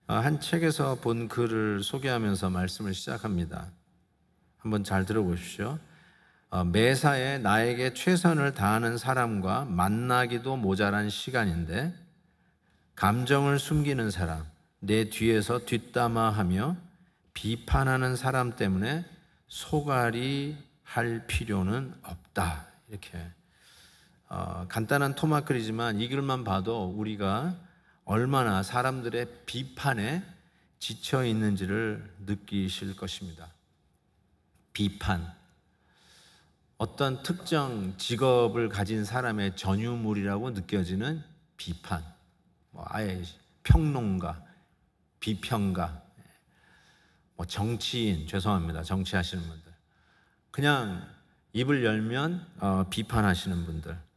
한 책에서 본 글을 소개하면서 말씀을 시작합니다. 한번 잘 들어보십시오. 매사에 나에게 최선을 다하는 사람과 만나기도 모자란 시간인데 감정을 숨기는 사람, 내 뒤에서 뒷담화하며 비판하는 사람 때문에 소갈이 할 필요는 없다. 이렇게 간단한 토막글이지만 이 글만 봐도 우리가 얼마나 사람들의 비판에 지쳐 있는지를 느끼실 것입니다. 비판, 어떤 특정 직업을 가진 사람의 전유물이라고 느껴지는 비판, 아예 평론가, 비평가, 정치인, 죄송합니다. 정치하시는 분들, 그냥 입을 열면 비판하시는 분들.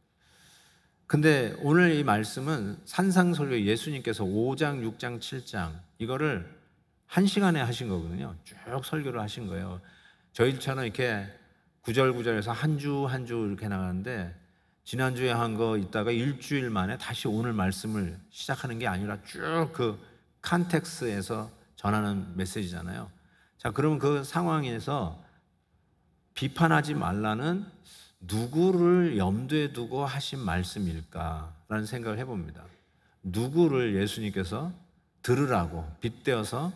근데 오늘 이 말씀은 산상설교 예수님께서 5장, 6장, 7장 이거를 1시간에 하신 거거든요. 쭉 설교를 하신 거예요. 저희처럼 이렇게 구절구절해서 한 주 한 주 이렇게 나가는데 지난주에 한 거 있다가 일주일 만에 다시 오늘 말씀을 시작하는 게 아니라 쭉 그 컨텍스트에서 전하는 메시지잖아요. 자, 그러면 그 상황에서 비판하지 말라는 누구를 염두에 두고 하신 말씀일까라는 생각을 해봅니다. 누구를 예수님께서 들으라고 빗대어서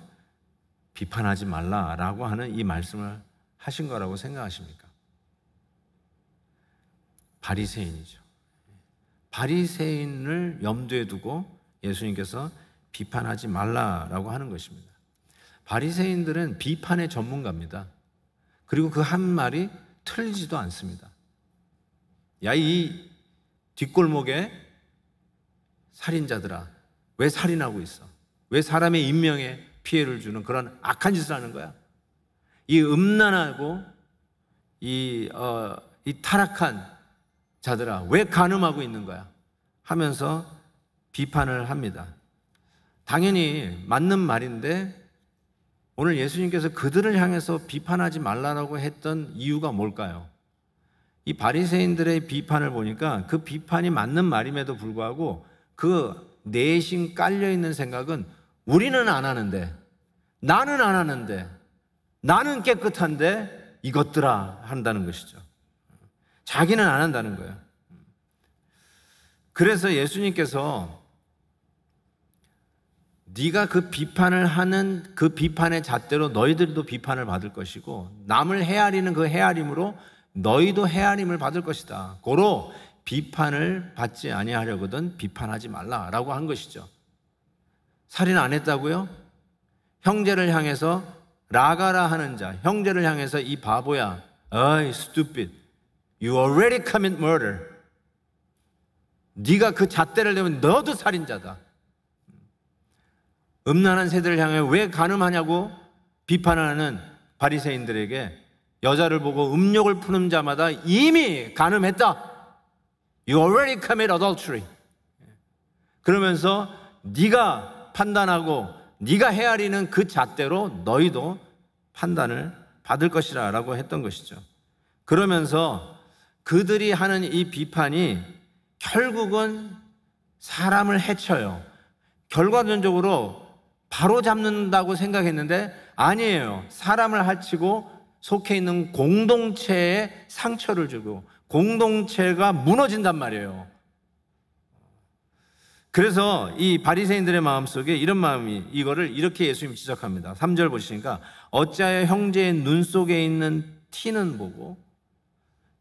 비판하지 말라라고 하는 이 말씀을 하신 거라고 생각하십니까? 바리새인이죠. 바리새인을 염두에 두고 예수님께서 비판하지 말라라고 하는 것입니다. 바리새인들은 비판의 전문가입니다. 그리고 그 한 말이 틀리지도 않습니다. 야, 이 뒷골목에 살인자들아, 왜 살인하고 있어? 왜 사람의 인명에 피해를 주는 그런 악한 짓을 하는 거야? 이 음란하고 이 타락한 자들아, 왜 간음하고 있는 거야? 하면서 비판을 합니다. 당연히 맞는 말인데 오늘 예수님께서 그들을 향해서 비판하지 말라고 했던 이유가 뭘까요? 이 바리새인들의 비판을 보니까 그 비판이 맞는 말임에도 불구하고 그 내심 깔려있는 생각은 우리는 안 하는데, 나는 안 하는데, 나는 깨끗한데 이것들아 한다는 것이죠. 자기는 안 한다는 거예요. 그래서 예수님께서 네가 그 비판을 하는 그 비판의 잣대로 너희들도 비판을 받을 것이고 남을 헤아리는 그 헤아림으로 너희도 헤아림을 받을 것이다. 고로 비판을 받지 아니하려거든 비판하지 말라라고 한 것이죠. 살인 안 했다고요? 형제를 향해서 라가라 하는 자, 형제를 향해서 이 바보야, 어이 stupid, you already commit murder. 네가 그 잣대를 내면 너도 살인자다. 음란한 세대를 향해 왜 간음하냐고 비판하는 바리새인들에게 여자를 보고 음욕을 푸는 자마다 이미 간음했다. You already commit adultery. 그러면서 네가 판단하고 네가 헤아리는 그 잣대로 너희도 판단을 받을 것이라 라고 했던 것이죠. 그러면서 그들이 하는 이 비판이 결국은 사람을 해쳐요. 결과론적으로 바로 잡는다고 생각했는데 아니에요. 사람을 해치고 속해 있는 공동체에 상처를 주고 공동체가 무너진단 말이에요. 그래서 이 바리새인들의 마음속에 이런 마음이, 이거를 이렇게 예수님이 지적합니다. 3절 보시니까 어찌하여 형제의 눈 속에 있는 티는 보고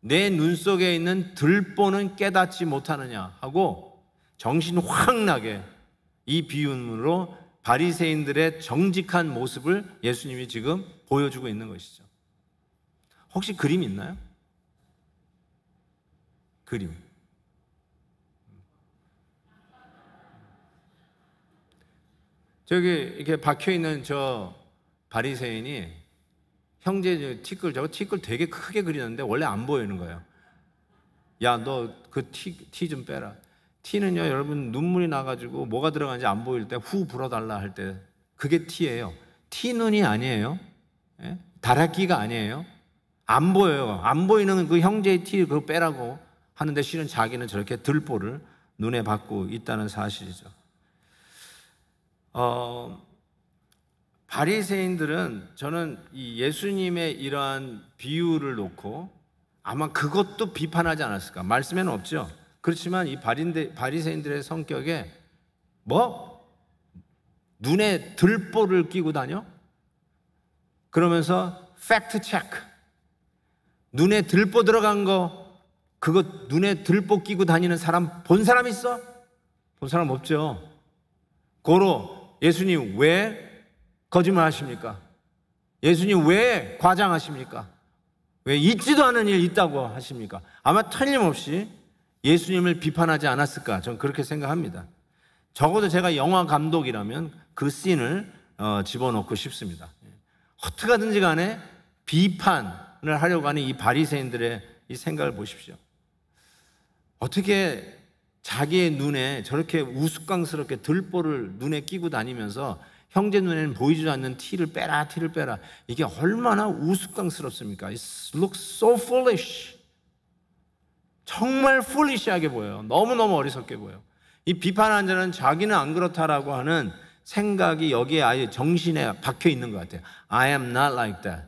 내 눈 속에 있는 들보는 깨닫지 못하느냐 하고 정신 확 나게 이 비유로 바리새인들의 정직한 모습을 예수님이 지금 보여주고 있는 것이죠. 혹시 그림 있나요? 그림. 저기 이렇게 박혀있는 저 바리새인이 형제 티끌, 저거 티끌 되게 크게 그리는데 원래 안 보이는 거예요. 야, 너 그 티 좀 빼라. 티는요, 여러분 눈물이 나가지고 뭐가 들어가는지 안 보일 때 후 불어달라 할 때 그게 티예요. 티 눈이 아니에요. 예? 다락기가 아니에요. 안 보여요. 안 보이는 그 형제의 티 그거 빼라고 하는데 실은 자기는 저렇게 들보를 눈에 받고 있다는 사실이죠. 바리새인들은 저는 이 예수님의 이러한 비유를 놓고 아마 그것도 비판하지 않았을까. 말씀에는 없죠. 그렇지만 이 바리새인들의 성격에 뭐? 눈에 들보를 끼고 다녀? 그러면서 팩트 체크. 눈에 들보 들어간 거 그거 눈에 들보 끼고 다니는 사람 본 사람 있어? 본 사람 없죠. 고로 예수님 왜 거짓말 하십니까? 예수님 왜 과장하십니까? 왜 있지도 않은 일 있다고 하십니까? 아마 틀림없이 예수님을 비판하지 않았을까? 저는 그렇게 생각합니다. 적어도 제가 영화 감독이라면 그 씬을 집어넣고 싶습니다. 어떻게든지 간에 비판을 하려고 하는 이 바리새인들의 이 생각을 보십시오. 어떻게 자기의 눈에 저렇게 우스꽝스럽게 들보를 눈에 끼고 다니면서 형제 눈에는 보이지도 않는 티를 빼라. 이게 얼마나 우스꽝스럽습니까? It looks so foolish. 정말 foolish하게 보여요. 너무너무 어리석게 보여요. 이 비판하는 자는 자기는 안 그렇다라고 하는 생각이 여기에 아예 정신에 박혀 있는 것 같아요. I am not like that.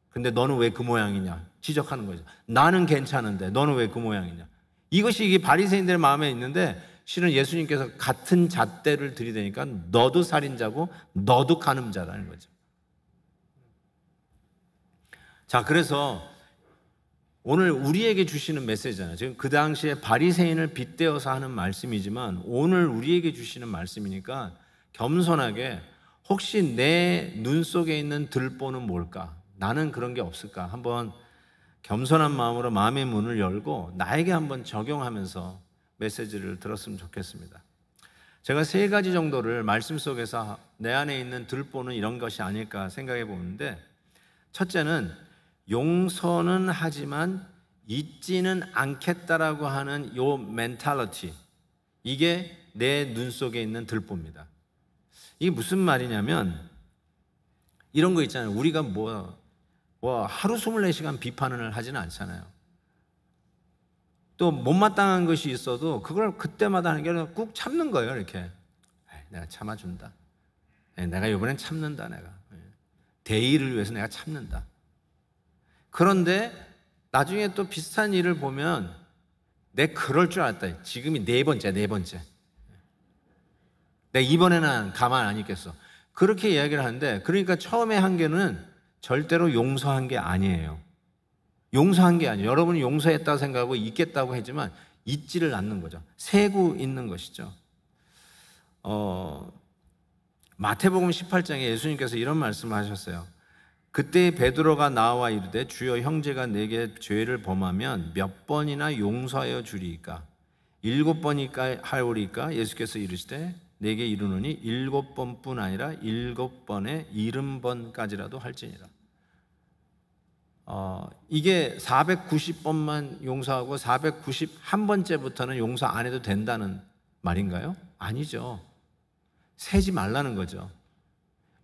근데 너는 왜 그 모양이냐? 지적하는 거죠. 나는 괜찮은데 너는 왜 그 모양이냐? 이것이 이게 바리새인들의 마음에 있는데 실은 예수님께서 같은 잣대를 들이대니까 너도 살인자고 너도 간음자라는 거죠. 자, 그래서 오늘 우리에게 주시는 메시지잖아요. 지금 그 당시에 바리새인을 빗대어서 하는 말씀이지만 오늘 우리에게 주시는 말씀이니까 겸손하게 혹시 내 눈 속에 있는 들보는 뭘까? 나는 그런 게 없을까? 한번 겸손한 마음으로 마음의 문을 열고 나에게 한번 적용하면서 메시지를 들었으면 좋겠습니다. 제가 3가지 정도를 말씀 속에서 내 안에 있는 들보는 이런 것이 아닐까 생각해 보는데, 첫째는 용서는 하지만 잊지는 않겠다라고 하는 요 멘탈리티, 이게 내 눈 속에 있는 들보입니다. 이게 무슨 말이냐면 이런 거 있잖아요. 우리가 뭐 하루 24시간 비판을 하지는 않잖아요. 또 못마땅한 것이 있어도 그걸 그때마다 하는 게 아니라 꾹 참는 거예요. 이렇게 내가 참아준다. 내가 이번엔 참는다. 내가 대의를 위해서 내가 참는다. 그런데 나중에 또 비슷한 일을 보면 내 그럴 줄 알았다. 지금이 네 번째. 내가 이번에는 가만 안 있겠어. 그렇게 이야기를 하는데, 그러니까 처음에 한 개는 절대로 용서한 게 아니에요. 용서한 게 아니에요. 여러분이 용서했다고 생각하고 잊겠다고 했지만 잊지를 않는 거죠. 세고 있는 것이죠. 마태복음 18장에 예수님께서 이런 말씀을 하셨어요. 그때 베드로가 나와 이르되 주여 형제가 내게 죄를 범하면 몇 번이나 용서하여 주리이까? 7번이까 하오리까? 예수께서 이르시되 내게 이르노니 7번뿐 아니라 7번에 70번까지라도 할지니라. 이게 490번만 용서하고 491번째부터는 용서 안 해도 된다는 말인가요? 아니죠. 세지 말라는 거죠.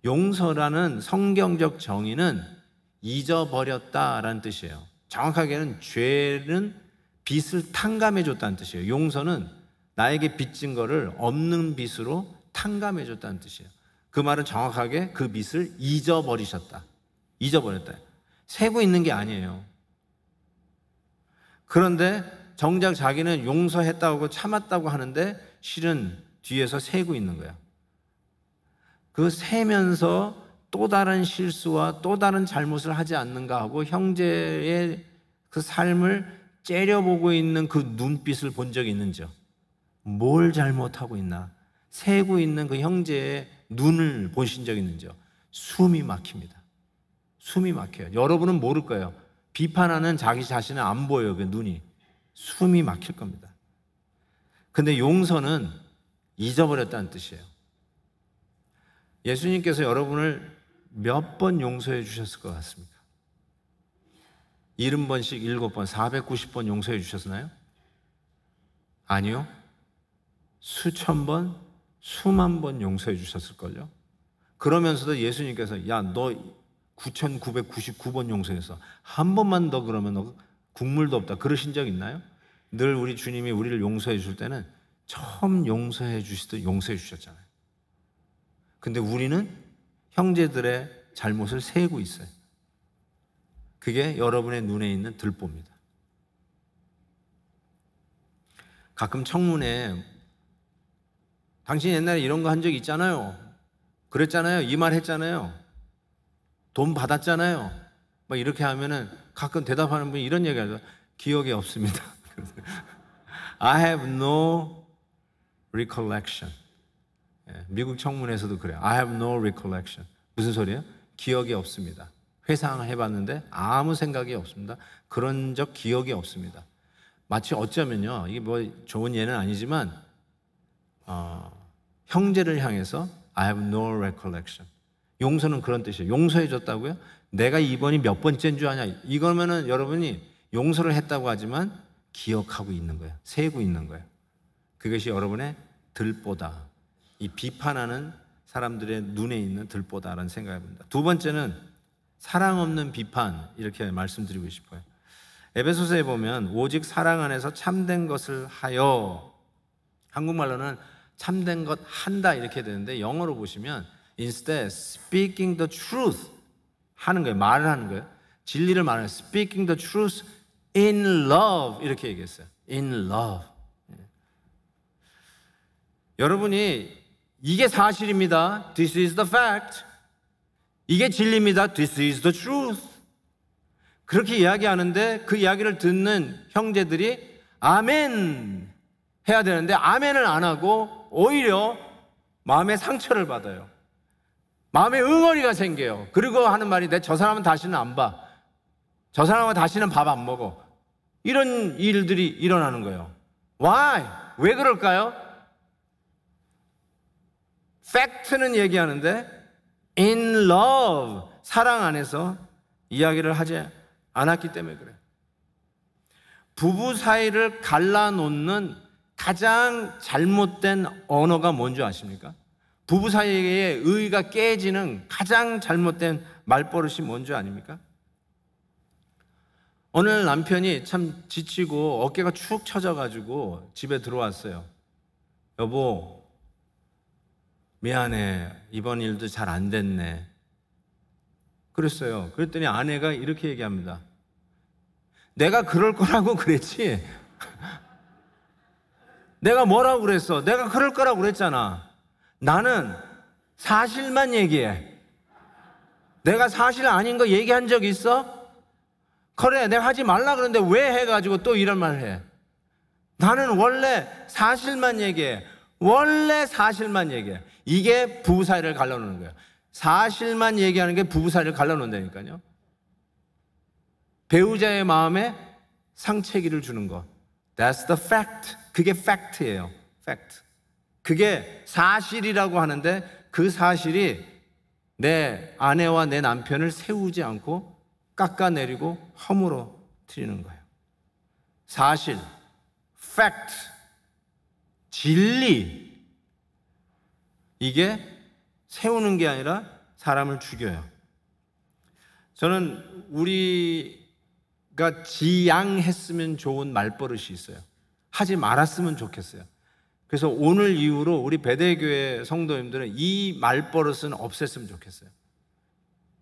용서라는 성경적 정의는 잊어버렸다라는 뜻이에요. 정확하게는 죄는 빚을 탕감해 줬다는 뜻이에요. 용서는 나에게 빚진 거를 없는 빚으로 탕감해 줬다는 뜻이에요. 그 말은 정확하게 그 빚을 잊어버리셨다. 잊어버렸다. 세고 있는 게 아니에요. 그런데 정작 자기는 용서했다고 참았다고 하는데 실은 뒤에서 세고 있는 거야. 그 세면서 또 다른 실수와 또 다른 잘못을 하지 않는가 하고 형제의 그 삶을 째려보고 있는 그 눈빛을 본 적이 있는지요? 뭘 잘못하고 있나? 세고 있는 그 형제의 눈을 보신 적이 있는지요? 숨이 막힙니다. 숨이 막혀요. 여러분은 모를 거예요. 비판하는 자기 자신은 안 보여요. 그 눈이. 숨이 막힐 겁니다. 근데 용서는 잊어버렸다는 뜻이에요. 예수님께서 여러분을 몇 번 용서해 주셨을 것 같습니까? 70번씩 7번, 490번 용서해 주셨나요? 아니요. 수천 번, 수만 번 용서해 주셨을걸요? 그러면서도 예수님께서 야, 너 9,999번 용서해서 한 번만 더 그러면 너 국물도 없다. 그러신 적 있나요? 늘 우리 주님이 우리를 용서해 줄 때는 처음 용서해 주시듯 용서해 주셨잖아요. 근데 우리는 형제들의 잘못을 세고 있어요. 그게 여러분의 눈에 있는 들보입니다. 가끔 청문회, 당신 옛날에 이런 거 한 적 있잖아요. 그랬잖아요. 이 말 했잖아요. 돈 받았잖아요. 막 이렇게 하면은 가끔 대답하는 분이 이런 얘기 하죠. 기억이 없습니다. I have no recollection. 미국 청문회에서도 그래요. I have no recollection. 무슨 소리예요? 기억이 없습니다. 회상해봤는데 아무 생각이 없습니다. 그런 적 기억이 없습니다. 마치 어쩌면요, 이게 뭐 좋은 예는 아니지만 형제를 향해서 I have no recollection. 용서는 그런 뜻이에요. 용서해 줬다고요? 내가 이번이 몇 번째인 줄 아냐? 이거면은 여러분이 용서를 했다고 하지만 기억하고 있는 거예요. 세고 있는 거예요. 그것이 여러분의 들보다. 이 비판하는 사람들의 눈에 있는 들보다라는 생각을 합니다. 두 번째는 사랑 없는 비판, 이렇게 말씀드리고 싶어요. 에베소서에 보면 오직 사랑 안에서 참된 것을 하여, 한국말로는 참된 것 한다 이렇게 되는데 영어로 보시면 instead speaking the truth 하는 거예요. 말을 하는 거예요. 진리를 말하는 거예요. speaking the truth in love 이렇게 얘기했어요. in love. 여러분이 이게 사실입니다. This is the fact. 이게 진리입니다. This is the truth. 그렇게 이야기하는데 그 이야기를 듣는 형제들이 아멘 해야 되는데 아멘을 안 하고 오히려 마음의 상처를 받아요. 마음에 응어리가 생겨요. 그리고 하는 말이 저 사람은 다시는 안 봐. 저 사람은 다시는 밥 안 먹어. 이런 일들이 일어나는 거예요. Why? 왜 그럴까요? 팩트는 얘기하는데 in love, 사랑 안에서 이야기를 하지 않았기 때문에 그래요. 부부 사이를 갈라놓는 가장 잘못된 언어가 뭔지 아십니까? 부부 사이의 의가 깨지는 가장 잘못된 말버릇이 뭔지 아닙니까? 오늘 남편이 참 지치고 어깨가 축 처져가지고 집에 들어왔어요. 여보, 미안해. 이번 일도 잘 안 됐네. 그랬어요. 그랬더니 아내가 이렇게 얘기합니다. 내가 그럴 거라고 그랬지. 내가 뭐라고 그랬어? 내가 그럴 거라고 그랬잖아. 나는 사실만 얘기해. 내가 사실 아닌 거 얘기한 적 있어? 그래, 내가 하지 말라 그러는데 왜 해가지고 또 이런 말 해? 나는 원래 사실만 얘기해. 원래 사실만 얘기해. 이게 부부 사이를 갈라놓는 거예요. 사실만 얘기하는 게 부부 사이를 갈라놓는다니까요. 배우자의 마음에 상처기를 주는 것. That's the fact. 그게 팩트예요. fact. 그게 사실이라고 하는데 그 사실이 내 아내와 내 남편을 세우지 않고 깎아내리고 허물어뜨리는 거예요. 사실, fact, 진리, 이게 세우는 게 아니라 사람을 죽여요. 저는 우리가 지양했으면 좋은 말버릇이 있어요. 하지 말았으면 좋겠어요. 그래서 오늘 이후로 우리 베데교회 성도님들은 이 말버릇은 없앴으면 좋겠어요.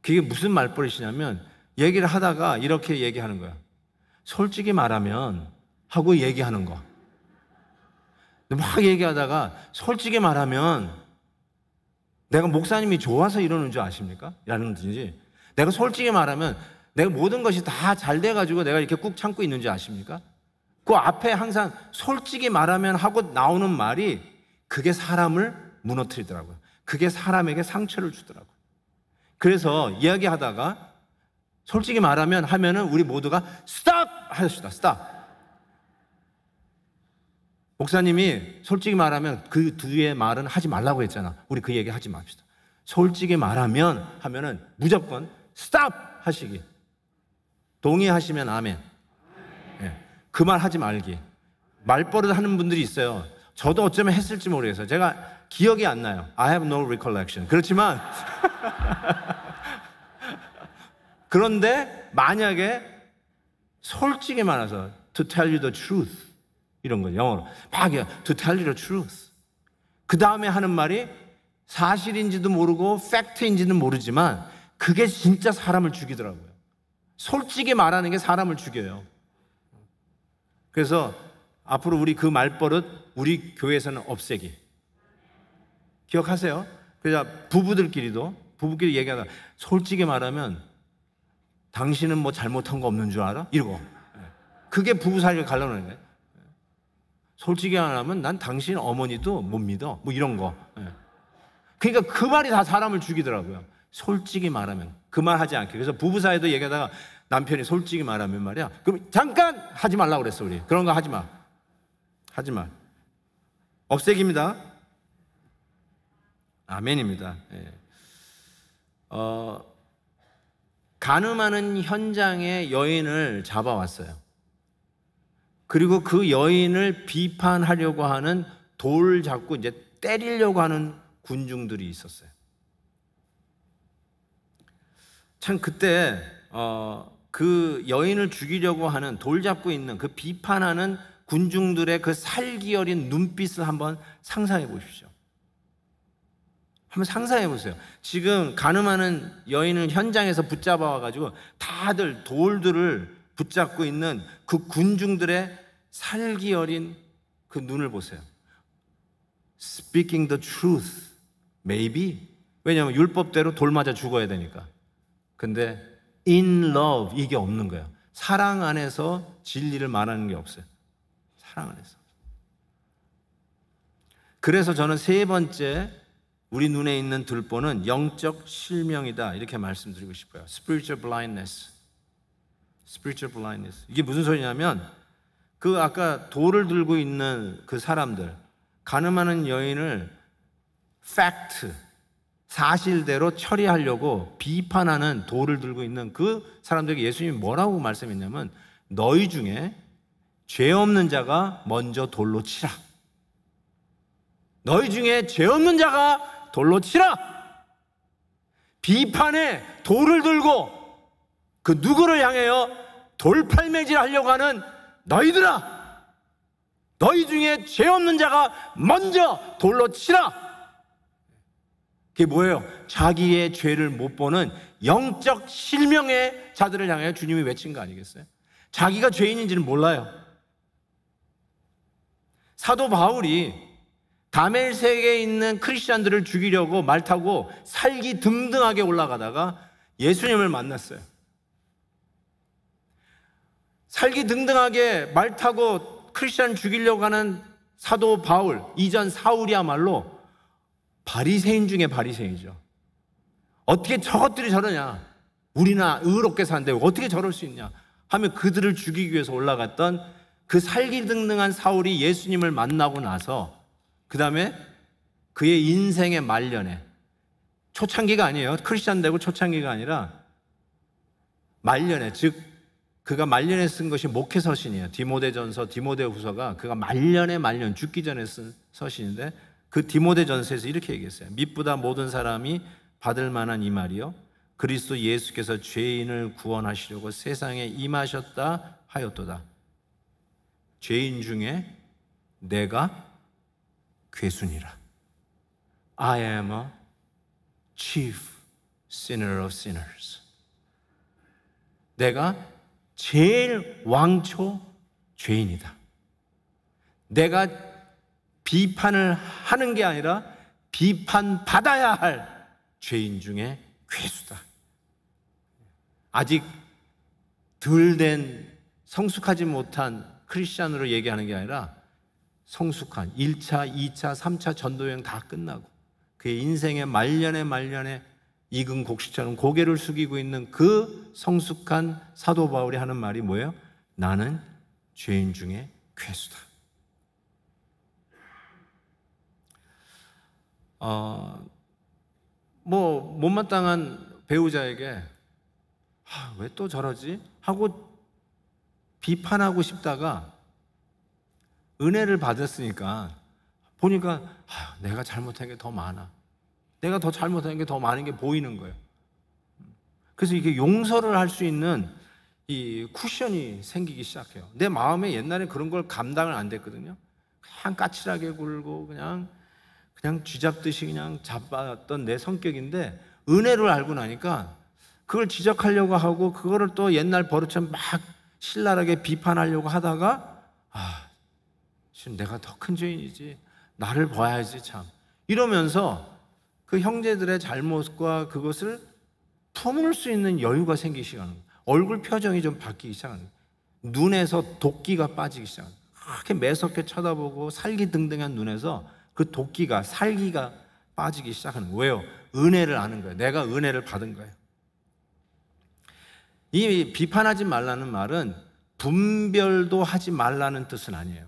그게 무슨 말버릇이냐면 얘기를 하다가 이렇게 얘기하는 거야. 솔직히 말하면 하고 얘기하는 거. 막 얘기하다가 솔직히 말하면 내가 목사님이 좋아서 이러는 줄 아십니까? 라는 든지 내가 솔직히 말하면 내가 모든 것이 다 잘 돼가지고 내가 이렇게 꾹 참고 있는 줄 아십니까? 그 앞에 항상 솔직히 말하면 하고 나오는 말이 그게 사람을 무너뜨리더라고요. 그게 사람에게 상처를 주더라고요. 그래서 이야기하다가 솔직히 말하면 하면은 우리 모두가 스탑! 하십시다. 스탑! 목사님이 솔직히 말하면 그 뒤에 말은 하지 말라고 했잖아. 우리 그 얘기 하지 맙시다. 솔직히 말하면 하면은 무조건 스탑! 하시기. 동의하시면 아멘. 네. 그 말 하지 말기. 말버릇 하는 분들이 있어요. 저도 어쩌면 했을지 모르겠어요. 제가 기억이 안 나요. I have no recollection. 그렇지만 그런데 만약에 솔직히 말해서 to tell you the truth 이런 거 영어로 막 to tell you the truth 그 다음에 하는 말이 사실인지도 모르고 팩트인지는 모르지만 그게 진짜 사람을 죽이더라고요. 솔직히 말하는 게 사람을 죽여요. 그래서 앞으로 우리 그 말버릇 우리 교회에서는 없애기. 기억하세요? 그래서 부부끼리 얘기하다가 솔직히 말하면 당신은 뭐 잘못한 거 없는 줄 알아? 이러고. 그게 부부 사이를 갈라놓는 거예요. 솔직히 안 하면 난 당신 어머니도 못 믿어. 뭐 이런 거. 그러니까 그 말이 다 사람을 죽이더라고요. 솔직히 말하면 그 말 하지 않게. 그래서 부부 사이도 얘기하다가 남편이 솔직히 말하면 말이야. 그럼 잠깐 하지 말라고 그랬어 우리. 그런 거 하지 마. 하지 마. 없애기입니다. 아멘입니다. 예. 간음하는 현장에 여인을 잡아왔어요. 그리고 그 여인을 비판하려고 하는 돌 잡고 이제 때리려고 하는 군중들이 있었어요. 참 그때 그 여인을 죽이려고 하는 돌 잡고 있는 그 비판하는 군중들의 그 살기 어린 눈빛을 한번 상상해 보십시오. 한번 상상해 보세요. 지금 간음하는 여인을 현장에서 붙잡아 와가지고 다들 돌들을 붙잡고 있는 그 군중들의 살기 어린 그 눈을 보세요. Speaking the truth, maybe. 왜냐하면 율법대로 돌 맞아 죽어야 되니까. 근데 in love 이게 없는 거예요. 사랑 안에서 진리를 말하는 게 없어요. 사랑 안에서. 그래서 저는 세 번째 우리 눈에 있는 들보는 영적 실명이다 이렇게 말씀드리고 싶어요. Spiritual blindness. Spiritual blindness. 이게 무슨 소리냐면 그 아까 돌을 들고 있는 그 사람들, 간음하는 여인을 fact, 사실대로 처리하려고 비판하는 돌을 들고 있는 그 사람들에게 예수님이 뭐라고 말씀했냐면 너희 중에 죄 없는 자가 먼저 돌로 치라. 너희 중에 죄 없는 자가 돌로 치라. 비판에 돌을 들고 그 누구를 향하여 돌팔매질 하려고 하는 너희들아, 너희 중에 죄 없는 자가 먼저 돌로 치라. 그게 뭐예요? 자기의 죄를 못 보는 영적 실명의 자들을 향해 주님이 외친 거 아니겠어요? 자기가 죄인인지는 몰라요. 사도 바울이 다메섹에 있는 크리스찬들을 죽이려고 말 타고 살기 등등하게 올라가다가 예수님을 만났어요. 살기 등등하게 말 타고 크리스찬 죽이려고 하는 사도 바울, 이전 사울이야말로 바리새인 중에 바리새인이죠. 어떻게 저것들이 저러냐? 우리나 의롭게 사는데 어떻게 저럴 수 있냐? 하며 그들을 죽이기 위해서 올라갔던 그 살기 등등한 사울이 예수님을 만나고 나서 그 다음에 그의 인생의 말년에, 초창기가 아니에요. 크리스찬 되고 초창기가 아니라 말년에, 즉 그가 말년에 쓴 것이 목회서신이에요. 디모데전서, 디모데후서가 그가 말년 죽기 전에 쓴 서신인데 그 디모데전서에서 이렇게 얘기했어요. mit보다 모든 사람이 받을 만한 이 말이요 그리스도 예수께서 죄인을 구원하시려고 세상에 임하셨다 하였도다. 죄인 중에 내가 괴순이라. I am a chief sinner of sinners. 내가 제일 왕초 죄인이다. 내가 비판을 하는 게 아니라 비판받아야 할 죄인 중에 괴수다. 아직 덜 된 성숙하지 못한 크리스찬으로 얘기하는 게 아니라 성숙한 1차, 2차, 3차 전도여행 다 끝나고 그의 인생의 말년에 익은 곡식처럼 고개를 숙이고 있는 그 성숙한 사도 바울이 하는 말이 뭐예요? 나는 죄인 중에 괴수다. 뭐 못마땅한 배우자에게 왜 또 저러지? 하고 비판하고 싶다가 은혜를 받았으니까 보니까 내가 잘못한 게 더 많아. 내가 더 잘못한 게 더 많은 게 보이는 거예요. 그래서 이게 용서를 할 수 있는 이 쿠션이 생기기 시작해요. 내 마음에 옛날에 그런 걸 감당을 안 됐거든요. 그냥 까칠하게 굴고 그냥 그냥 쥐잡듯이 그냥 잡았던 내 성격인데 은혜를 알고 나니까 그걸 지적하려고 하고 그거를 또 옛날 버릇처럼 막 신랄하게 비판하려고 하다가 지금 내가 더 큰 죄인이지, 나를 봐야지 참, 이러면서 그 형제들의 잘못과 그것을 품을 수 있는 여유가 생기기 시작하는 거예요. 얼굴 표정이 좀 바뀌기 시작하는 거예요. 눈에서 도끼가 빠지기 시작하는 거예요. 그렇게 매섭게 쳐다보고 살기등등한 눈에서 그 도끼가, 살기가 빠지기 시작하는 거예요. 왜요? 은혜를 아는 거예요. 내가 은혜를 받은 거예요. 이 비판하지 말라는 말은 분별도 하지 말라는 뜻은 아니에요.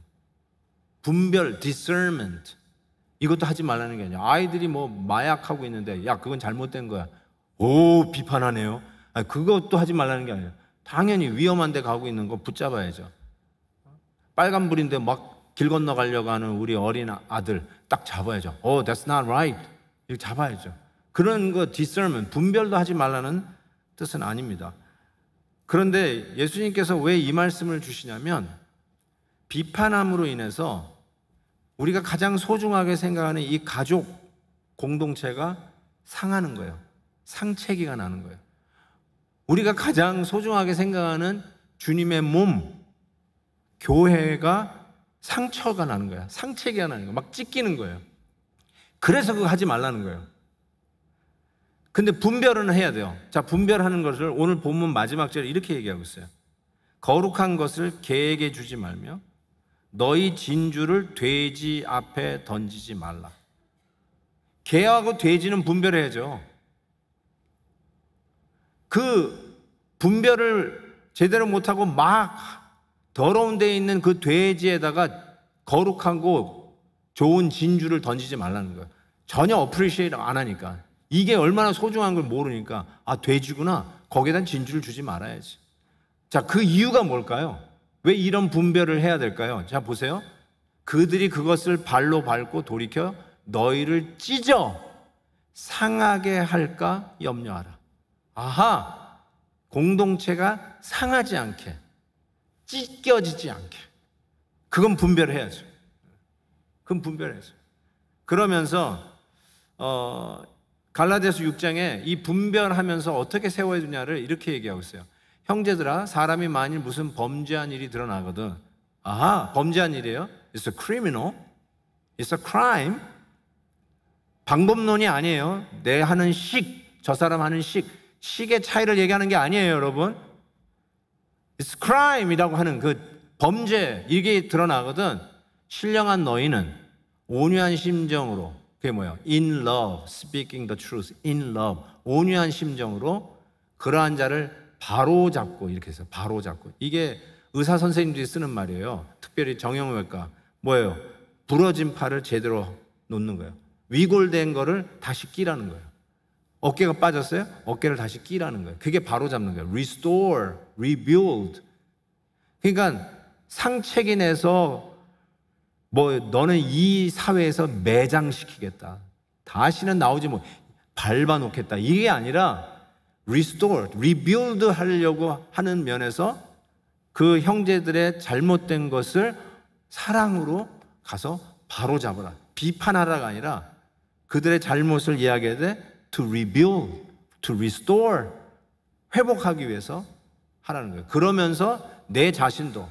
분별, discernment, 이것도 하지 말라는 게 아니에요. 아이들이 뭐 마약하고 있는데 야 그건 잘못된 거야, 오 비판하네요. 그것도 하지 말라는 게 아니에요. 당연히 위험한 데 가고 있는 거 붙잡아야죠. 빨간불인데 막 길 건너가려고 하는 우리 어린 아들 딱 잡아야죠. That's not right, 이렇게 잡아야죠. 그런 거 discernment, 분별도 하지 말라는 뜻은 아닙니다. 그런데 예수님께서 왜 이 말씀을 주시냐면 비판함으로 인해서 우리가 가장 소중하게 생각하는 이 가족 공동체가 상하는 거예요. 상체기가 나는 거예요. 우리가 가장 소중하게 생각하는 주님의 몸, 교회가 상처가 나는 거야. 상체기가 나는 거야. 막 찢기는 거예요. 그래서 그거 하지 말라는 거예요. 근데 분별은 해야 돼요. 자, 분별하는 것을 오늘 본문 마지막 절에 이렇게 얘기하고 있어요. 거룩한 것을 개에게 주지 말며 너희 진주를 돼지 앞에 던지지 말라. 개하고 돼지는 분별해야죠. 그 분별을 제대로 못하고 막 더러운 데에 있는 그 돼지에다가 거룩하고 좋은 진주를 던지지 말라는 거예요. 전혀 어프리시에이트 안 하니까. 이게 얼마나 소중한 걸 모르니까 돼지구나, 거기에다 진주를 주지 말아야지. 자, 그 이유가 뭘까요? 왜 이런 분별을 해야 될까요? 자, 보세요. 그들이 그것을 발로 밟고 돌이켜 너희를 찢어 상하게 할까 염려하라. 공동체가 상하지 않게, 찢겨지지 않게, 그건 분별해야죠. 그건 분별해야죠. 그러면서 갈라디아서 6장에 이 분별하면서 어떻게 세워야 되냐를 이렇게 얘기하고 있어요. 형제들아, 사람이 만일 무슨 범죄한 일이 드러나거든, 범죄한 일이에요. It's a criminal, it's a crime. 방법론이 아니에요. 내 하는 식, 저 사람 하는 식의 차이를 얘기하는 게 아니에요, 여러분. It's crime이라고 하는 그 범죄, 이게 드러나거든. 신령한 너희는 온유한 심정으로, 그게 뭐예요? In love, speaking the truth, in love. 온유한 심정으로 그러한 자를 바로 잡고, 이렇게 해서 바로 잡고. 이게 의사 선생님들이 쓰는 말이에요. 특별히 정형외과. 뭐예요? 부러진 팔을 제대로 놓는 거예요. 위골된 거를 다시 끼라는 거예요. 어깨가 빠졌어요? 어깨를 다시 끼라는 거예요. 그게 바로 잡는 거예요. Restore, rebuild. 그러니까 상책이 내서 너는 이 사회에서 매장시키겠다, 다시는 나오지 밟아놓겠다, 이게 아니라 restore, rebuild 하려고 하는 면에서 그 형제들의 잘못된 것을 사랑으로 가서 바로잡으라. 비판하라가 아니라 그들의 잘못을 이야기해야 돼. To rebuild, to restore, 회복하기 위해서 하라는 거예요. 그러면서 내 자신도,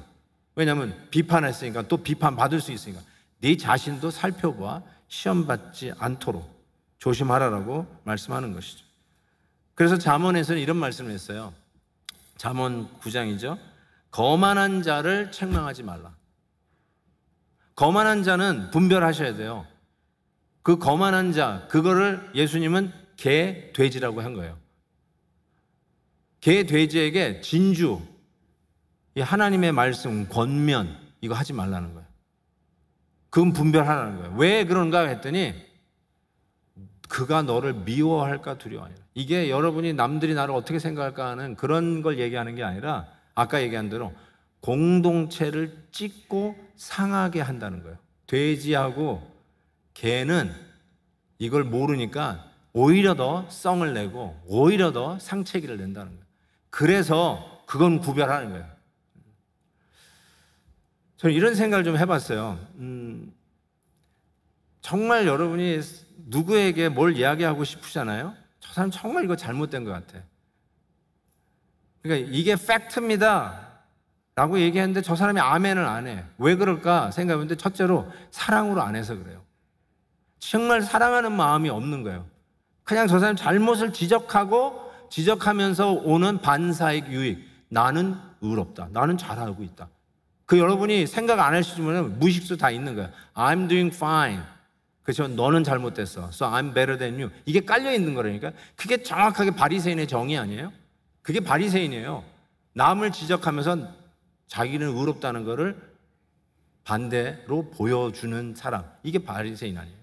왜냐하면 비판했으니까 또 비판받을 수 있으니까 네 자신도 살펴봐 시험받지 않도록 조심하라라고 말씀하는 것이죠. 그래서 잠언에서는 이런 말씀을 했어요. 잠언 9장이죠. 거만한 자를 책망하지 말라. 거만한 자는 분별하셔야 돼요. 그 거만한 자, 그거를 예수님은 개, 돼지라고 한 거예요. 개, 돼지에게 진주, 이 하나님의 말씀, 권면, 이거 하지 말라는 거예요. 그건 분별하라는 거예요. 왜 그런가 했더니 그가 너를 미워할까 두려워하니라. 이게 여러분이 남들이 나를 어떻게 생각할까 하는 그런 걸 얘기하는 게 아니라 아까 얘기한 대로 공동체를 찢고 상하게 한다는 거예요. 돼지하고 개는 이걸 모르니까 오히려 더 썽을 내고 오히려 더 상체기를 낸다는 거예요. 그래서 그건 구별하는 거예요. 저는 이런 생각을 좀 해봤어요. 정말 여러분이 누구에게 뭘 이야기하고 싶으잖아요. 저 사람 정말 이거 잘못된 것 같아. 그러니까 이게 팩트입니다 라고 얘기했는데 저 사람이 아멘을 안 해. 왜 그럴까 생각해보는데 첫째로 사랑으로 안 해서 그래요. 정말 사랑하는 마음이 없는 거예요. 그냥 저 사람 잘못을 지적하면서 오는 반사익 유익. 나는 의롭다. 나는 잘하고 있다. 그 여러분이 생각 안 하시면 무의식수 다 있는 거예요. I'm doing fine. 그렇죠? 너는 잘못됐어. So I'm better than you. 이게 깔려 있는 거라니까. 그게 정확하게 바리새인의 정의 아니에요? 그게 바리새인이에요. 남을 지적하면서 자기는 의롭다는 거를 반대로 보여주는 사람. 이게 바리새인 아니에요?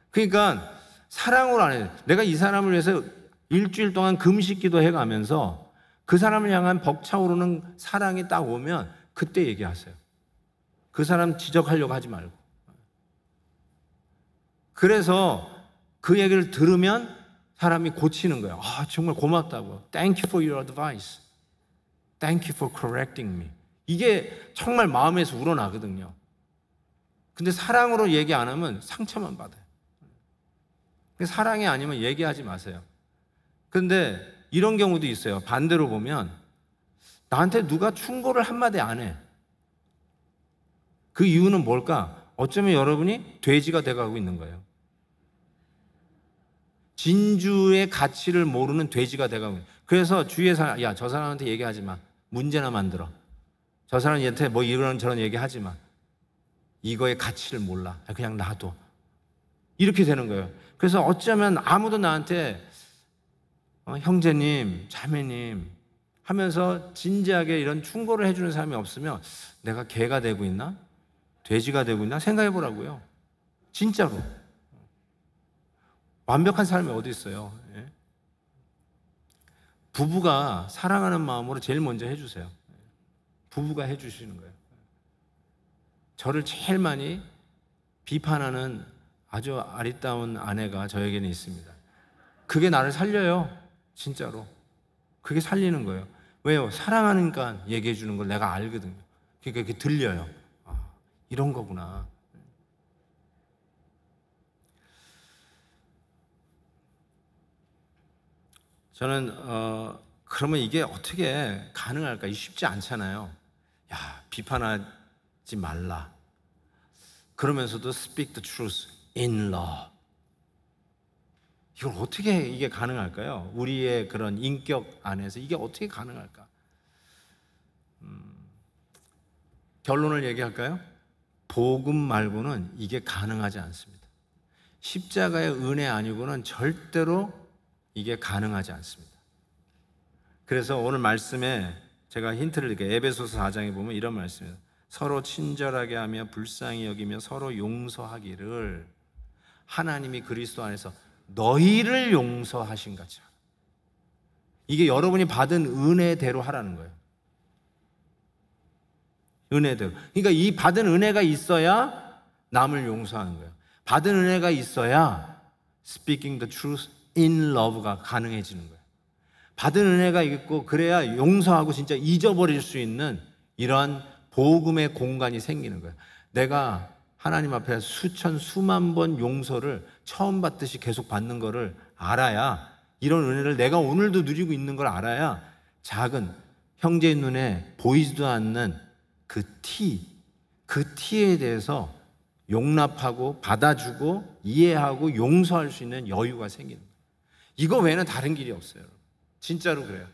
그러니까 사랑으로 안 해요. 내가 이 사람을 위해서 일주일 동안 금식기도 해가면서 그 사람을 향한 벅차오르는 사랑이 딱 오면 그때 얘기하세요. 그 사람 지적하려고 하지 말고. 그래서 그 얘기를 들으면 사람이 고치는 거예요. 아, 정말 고맙다고. Thank you for your advice. Thank you for correcting me. 이게 정말 마음에서 우러나거든요. 근데 사랑으로 얘기 안 하면 상처만 받아요. 사랑이 아니면 얘기하지 마세요. 근데 이런 경우도 있어요. 반대로 보면 나한테 누가 충고를 한마디 안 해. 그 이유는 뭘까? 어쩌면 여러분이 돼지가 돼가고 있는 거예요. 진주의 가치를 모르는 돼지가 돼가고 있는 거예요. 그래서 주위에 사람, 야, 저 사람한테 얘기하지 마. 문제나 만들어. 저 사람한테 뭐 이런 저런 얘기하지 마. 이거의 가치를 몰라. 그냥 놔둬. 이렇게 되는 거예요. 그래서 어쩌면 아무도 나한테 형제님, 자매님 하면서 진지하게 이런 충고를 해주는 사람이 없으면 내가 개가 되고 있나? 돼지가 되고 있나? 생각해 보라고요. 진짜로. 완벽한 사람이 어디 있어요? 예? 부부가 사랑하는 마음으로 제일 먼저 해주세요. 부부가 해주시는 거예요. 저를 제일 많이 비판하는 아주 아리따운 아내가 저에게는 있습니다. 그게 나를 살려요. 진짜로. 그게 살리는 거예요. 왜요? 사랑하니까 얘기해 주는 걸 내가 알거든요. 그러니까 이렇게 들려요. 아, 이런 거구나. 저는 그러면 이게 어떻게 가능할까? 이게 쉽지 않잖아요. 야, 비판하지 말라. 그러면서도 speak the truth in love. 이걸 어떻게 이게 가능할까요? 우리의 그런 인격 안에서 이게 어떻게 가능할까? 결론을 얘기할까요? 복음 말고는 이게 가능하지 않습니다. 십자가의 은혜 아니고는 절대로 이게 가능하지 않습니다. 그래서 오늘 말씀에 제가 힌트를 드릴게요. 에베소서 4장에 보면 이런 말씀이에요. 서로 친절하게 하며 불쌍히 여기며 서로 용서하기를 하나님이 그리스도 안에서 너희를 용서하신 같이. 이게 여러분이 받은 은혜대로 하라는 거예요. 은혜대로. 그러니까 이 받은 은혜가 있어야 남을 용서하는 거예요. 받은 은혜가 있어야 speaking the truth in love가 가능해지는 거예요. 받은 은혜가 있고 그래야 용서하고 진짜 잊어버릴 수 있는 이러한 복음의 공간이 생기는 거예요. 내가 하나님 앞에 수천 수만 번 용서를 처음 받듯이 계속 받는 거를 알아야, 이런 은혜를 내가 오늘도 누리고 있는 걸 알아야 작은 형제의 눈에 보이지도 않는 그 티에 대해서 용납하고 받아주고 이해하고 용서할 수 있는 여유가 생기는 거예요. 이거 외에는 다른 길이 없어요. 진짜로 그래요.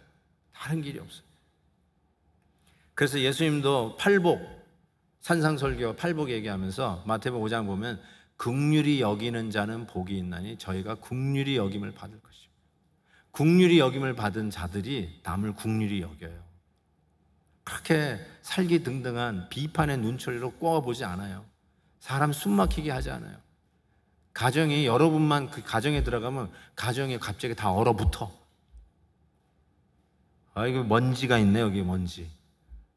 다른 길이 없어요. 그래서 예수님도 팔복, 산상설교 팔복 얘기하면서 마태복음 5장 보면 긍휼히 여기는 자는 복이 있나니 저희가 긍휼히 여김을 받을 것이고, 긍휼히 여김을 받은 자들이 남을 긍휼히 여겨요. 그렇게 살기 등등한 비판의 눈초리로 꼬아보지 않아요. 사람 숨막히게 하지 않아요. 가정이 여러분만 그 가정에 들어가면 가정이 갑자기 다 얼어붙어. 아, 이거 먼지가 있네, 여기 먼지.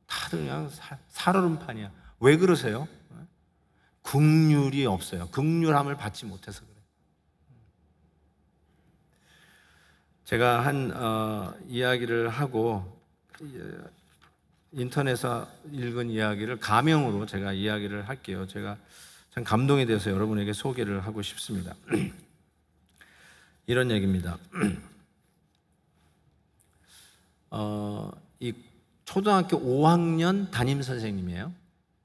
다들 그냥 살얼음판이야. 왜 그러세요? 긍휼이 없어요. 긍휼함을 받지 못해서 그래요. 제가 한 이야기를 하고 인터넷에서 읽은 이야기를 가명으로 제가 이야기를 할게요. 제가 참 감동이 돼서 여러분에게 소개를 하고 싶습니다. 이런 얘기입니다. 이 초등학교 5학년 담임 선생님이에요.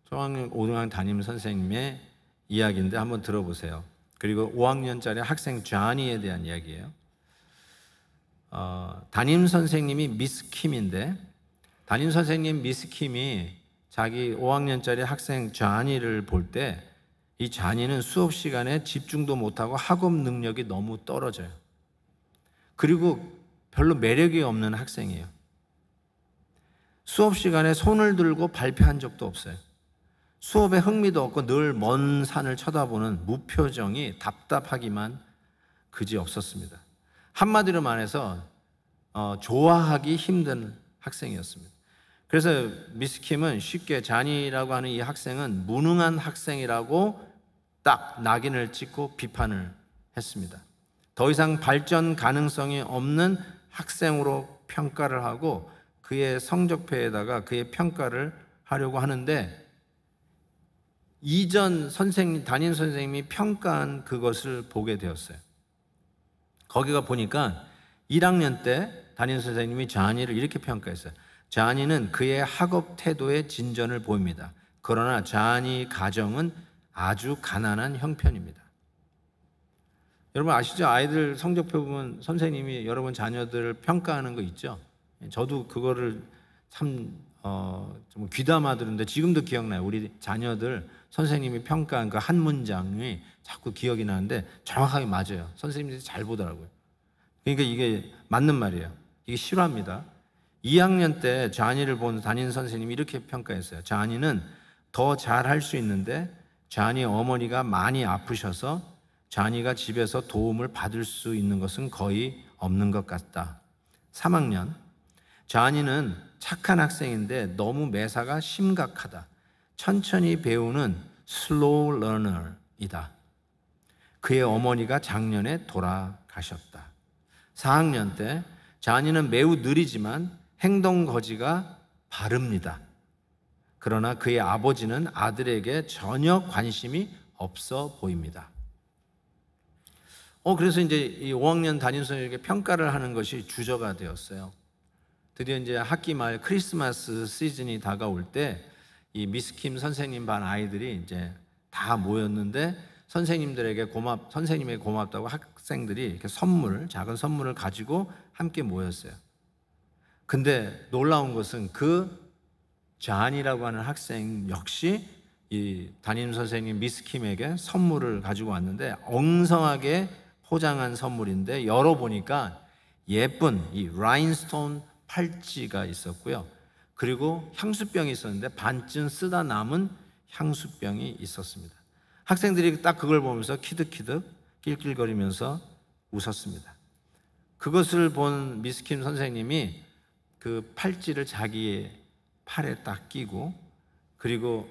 초등학교 5학년 담임 선생님의 이야기인데 한번 들어보세요. 그리고 5학년짜리 학생 쟈니에 대한 이야기예요. 담임 선생님이 미스 킴인데, 담임 선생님 미스 킴이 자기 5학년짜리 학생 쟈니를 볼 때 이 쟈니는 수업 시간에 집중도 못하고 학업 능력이 너무 떨어져요. 그리고 별로 매력이 없는 학생이에요. 수업 시간에 손을 들고 발표한 적도 없어요. 수업에 흥미도 없고 늘 먼 산을 쳐다보는 무표정이 답답하기만 그지 없었습니다. 한마디로 말해서 좋아하기 힘든 학생이었습니다. 그래서 미스 킴은 쉽게 쟈니라고 하는 이 학생은 무능한 학생이라고 딱 낙인을 찍고 비판을 했습니다. 더 이상 발전 가능성이 없는 학생으로 평가를 하고 그의 성적표에다가 그의 평가를 하려고 하는데, 이전 담임 선생님이 평가한 그것을 보게 되었어요. 거기가 보니까 1학년 때 담임 선생님이 쟈니를 이렇게 평가했어요. 쟈니는 그의 학업 태도에 진전을 보입니다. 그러나 쟈니 가정은 아주 가난한 형편입니다. 여러분 아시죠? 아이들 성적표 보면 선생님이 여러분 자녀들을 평가하는 거 있죠? 저도 그거를 참 좀 귀담아 들었는데 지금도 기억나요. 우리 자녀들 선생님이 평가한 그 한 문장이 자꾸 기억이 나는데 정확하게 맞아요. 선생님들이 잘 보더라고요. 그러니까 이게 맞는 말이에요. 이게 실화입니다. 2학년 때 쟈니를 본 담임 선생님이 이렇게 평가했어요. 쟈니는 더 잘할 수 있는데 쟈니 어머니가 많이 아프셔서 쟈니가 집에서 도움을 받을 수 있는 것은 거의 없는 것 같다. 3학년, 쟈니는 착한 학생인데 너무 매사가 심각하다. 천천히 배우는 슬로우 러너이다. 그의 어머니가 작년에 돌아가셨다. 4학년 때 쟈니는 매우 느리지만 행동 거지가 바릅니다. 그러나 그의 아버지는 아들에게 전혀 관심이 없어 보입니다. 그래서 이제 이 5학년 담임 선생님에게 평가를 하는 것이 주저가 되었어요. 드디어 이제 학기 말 크리스마스 시즌이 다가올 때 이 미스 킴 선생님 반 아이들이 이제 다 모였는데 선생님들에게 선생님에게 고맙다고 학생들이 이렇게 작은 선물을 가지고 함께 모였어요. 근데 놀라운 것은 그 쟈니라고 하는 학생 역시 이 담임 선생님 미스 킴에게 선물을 가지고 왔는데 엉성하게 포장한 선물인데 열어보니까 예쁜 이 라인스톤 팔찌가 있었고요. 그리고 향수병이 있었는데 반쯤 쓰다 남은 향수병이 있었습니다. 학생들이 딱 그걸 보면서 키득키득 낄낄거리면서 웃었습니다. 그것을 본 미스 킴 선생님이 그 팔찌를 자기의 팔에 딱 끼고 그리고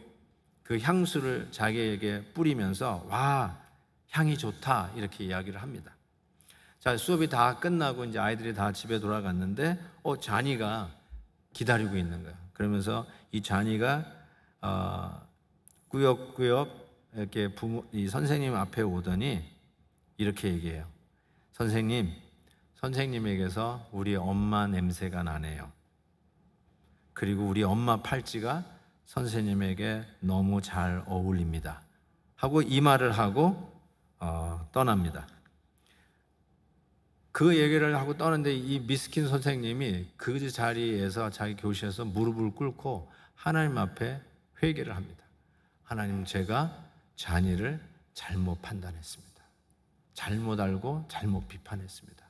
그 향수를 자기에게 뿌리면서 와, 향이 좋다 이렇게 이야기를 합니다. 자, 수업이 다 끝나고 이제 아이들이 다 집에 돌아갔는데 쟈니가 기다리고 있는 거예요. 그러면서 이 쟈니가 꾸역꾸역 이렇게 이 선생님 앞에 오더니 이렇게 얘기해요. 선생님에게서 우리 엄마 냄새가 나네요. 그리고 우리 엄마 팔찌가 선생님에게 너무 잘 어울립니다. 하고 이 말을 하고 떠납니다. 그 얘기를 하고 떠는데 이 미스 킴 선생님이 그 자리에서 자기 교실에서 무릎을 꿇고 하나님 앞에 회개를 합니다. 하나님, 제가 쟈니를 잘못 판단했습니다. 잘못 알고 잘못 비판했습니다.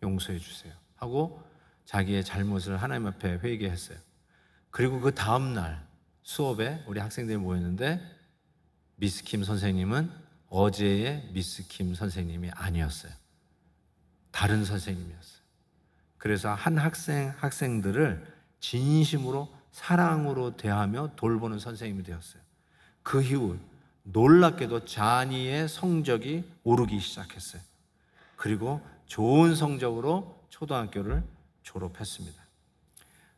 용서해 주세요. 하고 자기의 잘못을 하나님 앞에 회개했어요. 그리고 그 다음 날 수업에 우리 학생들이 모였는데 미스 킴 선생님은 어제의 미스 킴 선생님이 아니었어요. 다른 선생님이었어요. 그래서 한 학생들을 진심으로 사랑으로 대하며 돌보는 선생님이 되었어요. 그 이후 놀랍게도 쟈니의 성적이 오르기 시작했어요. 그리고 좋은 성적으로 초등학교를 졸업했습니다.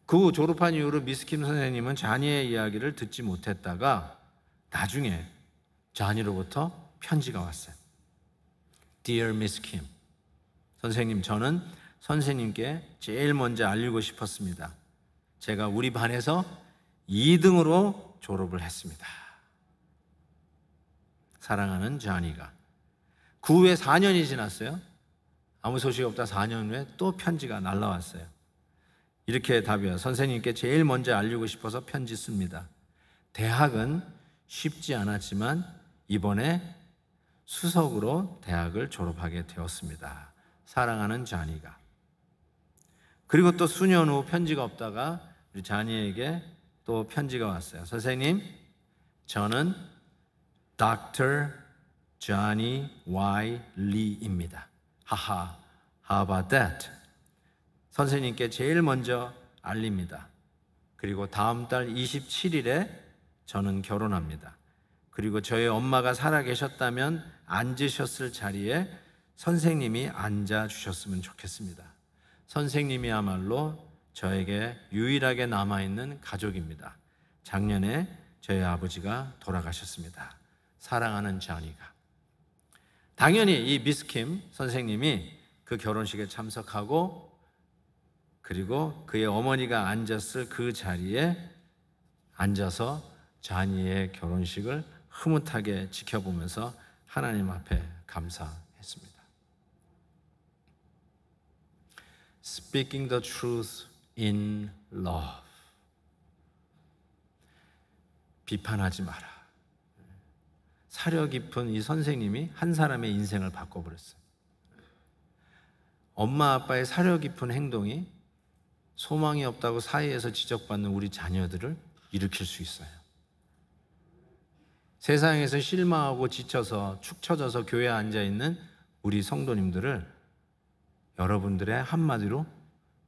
그 후 졸업한 이후로 미스 킴 선생님은 쟈니의 이야기를 듣지 못했다가 나중에 자니로부터 편지가 왔어요. Dear Miss Kim, 선생님, 저는 선생님께 제일 먼저 알리고 싶었습니다. 제가 우리 반에서 2등으로 졸업을 했습니다. 사랑하는 자니가. 그 후에 4년이 지났어요. 아무 소식이 없다 4년 후에 또 편지가 날라왔어요. 이렇게 답이에요. 선생님께 제일 먼저 알리고 싶어서 편지 씁니다. 대학은 쉽지 않았지만 이번에 수석으로 대학을 졸업하게 되었습니다. 사랑하는 자니가. 그리고 또 수년 후 편지가 없다가 우리 자니에게 또 편지가 왔어요. 선생님, 저는 Dr. Johnny Y. Lee입니다. 하하, how about that? 선생님께 제일 먼저 알립니다. 그리고 다음 달 27일에 저는 결혼합니다. 그리고 저희 엄마가 살아계셨다면 앉으셨을 자리에 선생님이 앉아주셨으면 좋겠습니다. 선생님이야말로 저에게 유일하게 남아있는 가족입니다. 작년에 저희 아버지가 돌아가셨습니다. 사랑하는 자니가. 당연히 이 미스킴 선생님이 그 결혼식에 참석하고 그리고 그의 어머니가 앉았을 그 자리에 앉아서 자니의 결혼식을 흐뭇하게 지켜보면서 하나님 앞에 감사했습니다. Speaking the truth in love. 비판하지 마라. 사려 깊은 이 선생님이 한 사람의 인생을 바꿔버렸어요. 엄마 아빠의 사려 깊은 행동이 소망이 없다고 사이에서 지적받는 우리 자녀들을 일으킬 수 있어요. 세상에서 실망하고 지쳐서 축 처져서 교회에 앉아있는 우리 성도님들을 여러분들의 한마디로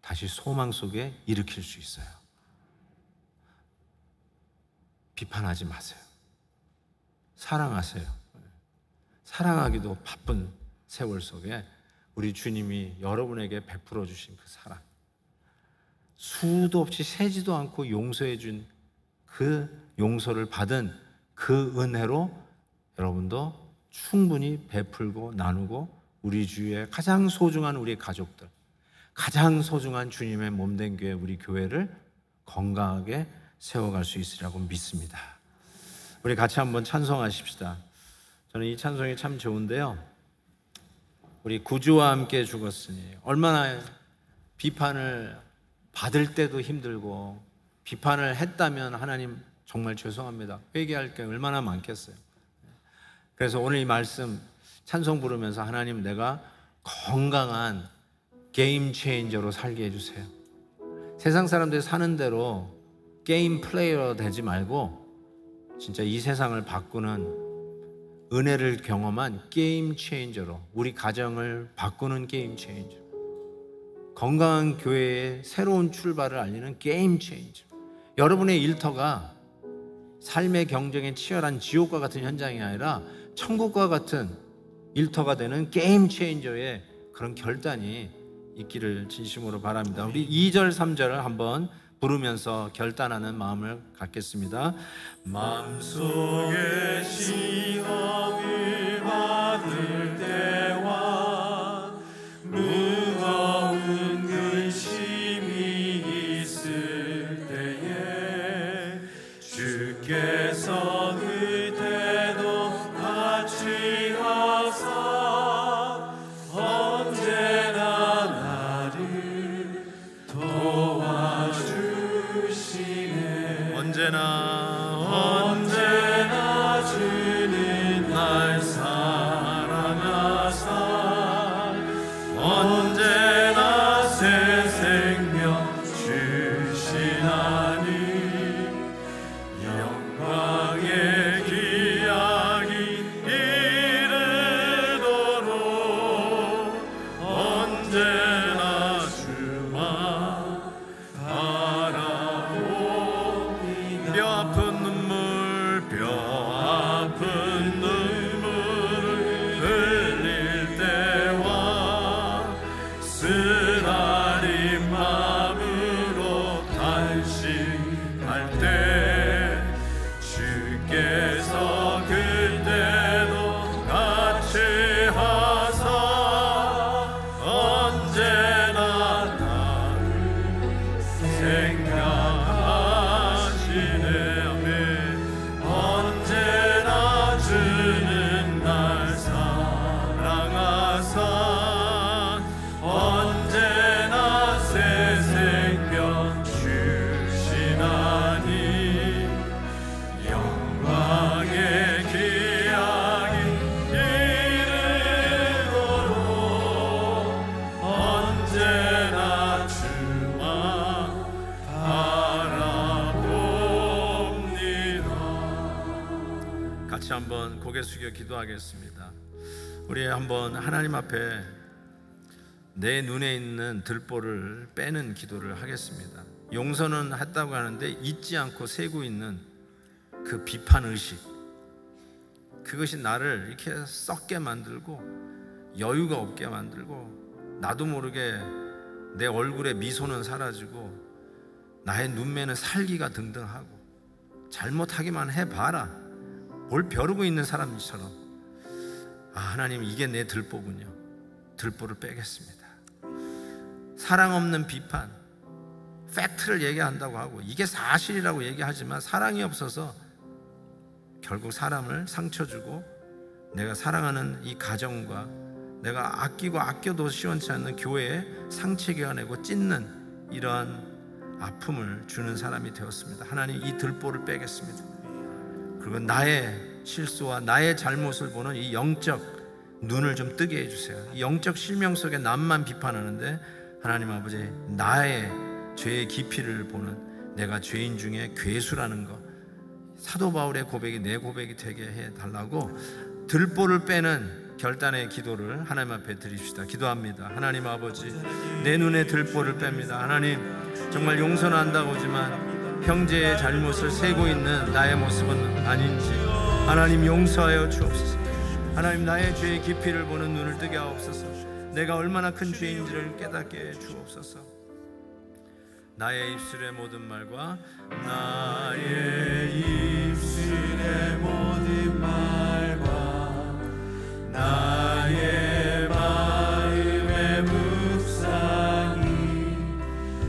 다시 소망 속에 일으킬 수 있어요. 비판하지 마세요. 사랑하세요. 사랑하기도 바쁜 세월 속에 우리 주님이 여러분에게 베풀어 주신 그 사랑, 수도 없이 세지도 않고 용서해 준 그 용서를 받은 그 은혜로 여러분도 충분히 베풀고 나누고 우리 주위에 가장 소중한 우리 가족들, 가장 소중한 주님의 몸된 교회, 우리 교회를 건강하게 세워갈 수 있으리라고 믿습니다. 우리 같이 한번 찬송하십시다. 저는 이 찬송이 참 좋은데요. 우리 구주와 함께 죽었으니, 얼마나 비판을 받을 때도 힘들고 비판을 했다면 하나님 정말 죄송합니다, 회개할 게 얼마나 많겠어요. 그래서 오늘 이 말씀 찬송 부르면서 하나님, 내가 건강한 게임 체인저로 살게 해주세요. 세상 사람들이 사는 대로 게임 플레이어 되지 말고 진짜 이 세상을 바꾸는 은혜를 경험한 게임 체인저로, 우리 가정을 바꾸는 게임 체인저, 건강한 교회의 새로운 출발을 알리는 게임 체인저. 여러분의 일터가 삶의 경쟁에 치열한 지옥과 같은 현장이 아니라 천국과 같은 일터가 되는 게임 체인저의 그런 결단이 있기를 진심으로 바랍니다. 우리 2절 3절을 한번 부르면서 결단하는 마음을 갖겠습니다. 마음속에 시험을 받을 때와 무거운 근심이 있을 때에 주께서 그때도 같이 하사 언제나 나를 도와주시네. 언제나 주는 날 사랑하 하사 언제나 나를 생각하시네. 아멘. 언제나 주는 날 사랑하사 언제나 새 생명 주시나니 영광의 기약이 이르도록 언제나 주만 바라봅니다. 같이 한번 고개 숙여 기도하겠습니다. 우리 한번 하나님 앞에 내 눈에 있는 들보를 빼는 기도를 하겠습니다. 용서는 했다고 하는데 잊지 않고 세고 있는 그 비판 의식, 그것이 나를 이렇게 썩게 만들고 여유가 없게 만들고 나도 모르게 내 얼굴에 미소는 사라지고 나의 눈매는 살기가 등등하고 잘못하기만 해봐라 뭘 벼르고 있는 사람처럼, 하나님 이게 내 들보군요. 들보를 빼겠습니다. 사랑 없는 비판, 팩트를 얘기한다고 하고 이게 사실이라고 얘기하지만 사랑이 없어서 결국 사람을 상처 주고 내가 사랑하는 이 가정과 내가 아끼고 아껴도 시원치 않는 교회에 상처가 내고 찢는 이러한 아픔을 주는 사람이 되었습니다. 하나님 이 들보를 빼겠습니다. 그리고 나의 실수와 나의 잘못을 보는 이 영적 눈을 좀 뜨게 해주세요. 이 영적 실명 속에 남만 비판하는데 하나님 아버지 나의 죄의 깊이를 보는, 내가 죄인 중에 괴수라는 것, 사도 바울의 고백이 내 고백이 되게 해달라고 들보를 빼는 결단의 기도를 하나님 앞에 드립시다. 기도합니다. 하나님 아버지, 내 눈에 들보를 뺍니다. 하나님 정말 용서는 한다고 하지만 형제의 잘못을 세고 있는 나의 모습은 아닌지 하나님 용서하여 주옵소서. 하나님 나의 죄의 깊이를 보는 눈을 뜨게 하옵소서. 내가 얼마나 큰 죄인지를 깨닫게 해 주옵소서. 나의 입술의 모든 말과 나의 입술의 모든 말과 나의 마음의 묵상이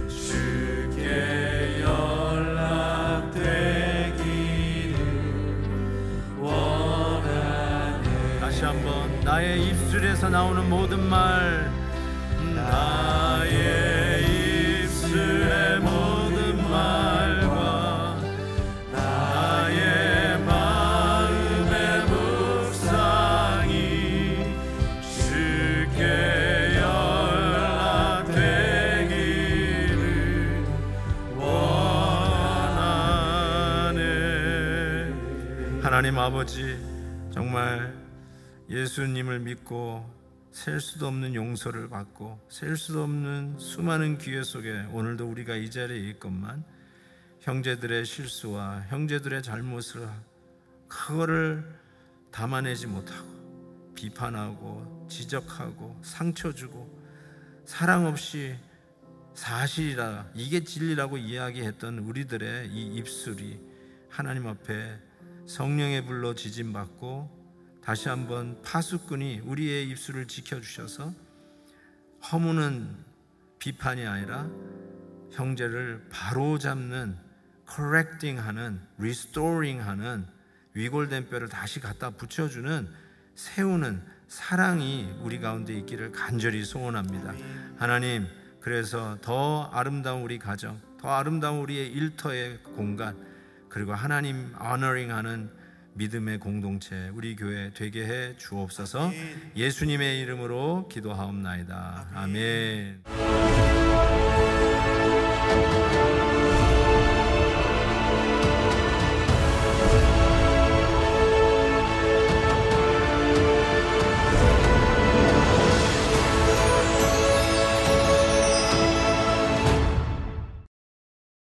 주께 연락되기를 원하네. 다시 한번 나의 입술에서 나오는 모든 말, 나의 입술의 모든 말과 나의 마음의 묵상이 주께 연락되기를 원하네. 하나님 아버지, 정말 예수님을 믿고 셀 수도 없는 용서를 받고 셀 수도 없는 수많은 기회 속에 오늘도 우리가 이 자리에 있건만 형제들의 실수와 형제들의 잘못을 그거를 담아내지 못하고 비판하고 지적하고 상처 주고 사랑 없이 사실이라 이게 진리라고 이야기했던 우리들의 이 입술이 하나님 앞에 성령의 불로 지짐받고 다시 한번 파수꾼이 우리의 입술을 지켜주셔서 허무는 비판이 아니라 형제를 바로잡는, correcting하는, restoring하는, 위골된 뼈를 다시 갖다 붙여주는, 세우는 사랑이 우리 가운데 있기를 간절히 소원합니다. 하나님, 그래서 더 아름다운 우리 가정, 더 아름다운 우리의 일터의 공간, 그리고 하나님 honoring하는 믿음의 공동체 우리 교회 되게 해 주옵소서. 예수님의 이름으로 기도하옵나이다. 아멘.